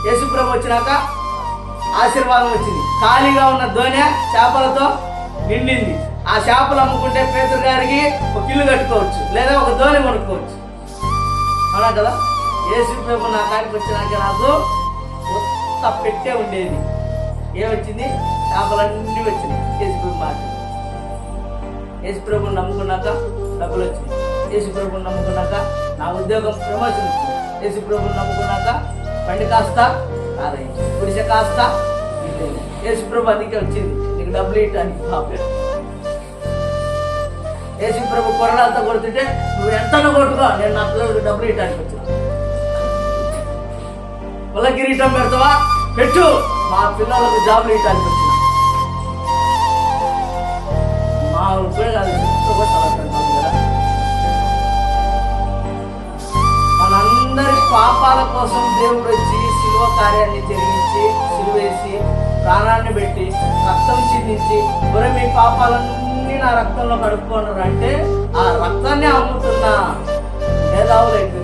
యేసుప్రభు వచ్చినాక ఆశీర్వాదం వచ్చింది. ఖాళీగా ఉన్న దోణె చేపలతో నిండింది. ఆ చేపలు అమ్ముకుంటే పేతురు గారికి ఒక ఇల్లు కట్టుకోవచ్చు, లేదా ఒక దోణి కొనుక్కోవచ్చు. అవునా కదా? యేసుప్రభు నా కాడికి వచ్చినాక నాకు కొత్త పెట్టే ఉండేది. ఏమొచ్చింది? చేపలన్నీ వచ్చినాయి. యేసుప్రభు మాట. యేసుప్రభుని నమ్ముకున్నాక డబ్బులు వచ్చినాయి. యేసుప్రభుని నమ్ముకున్నాక నా ఉద్యోగం ప్రమోషన్ వచ్చింది. యేసుప్రభుని నమ్ముకున్నాక బండి కాస్త కాదైంది, గుడిసె కాస్త ఇల్లు. యేసుప్రభు అందుకే వచ్చింది నీకు డబ్బులు ఇవ్వడానికి. పాపం యేసుప్రభు కొరడాలతో కొడుతుంటే నువ్వు ఎంతనో కొట్టుకో, నేను నా పిల్లలకు డబ్బులు ఇవ్వడానికి వచ్చిన. వాళ్ళ కిరీటం పెడతావా? పెట్టు, మా పిల్లలకు జాబులు ఇవ్వడానికి వచ్చిన. మా కూడా కాదు కదా. మనందరి పాపాల కోసం దేవుడు వచ్చి శిలువ కార్యాన్ని జరిగించి సిలువేసి ప్రాణాన్ని పెట్టి రక్తం చిందించి మరి మీ పాపాలన్నీ నా రక్తంలో కడుక్కోనరు అంటే ఆ రక్తాన్ని అమ్ముతున్న మేధావులు అయితే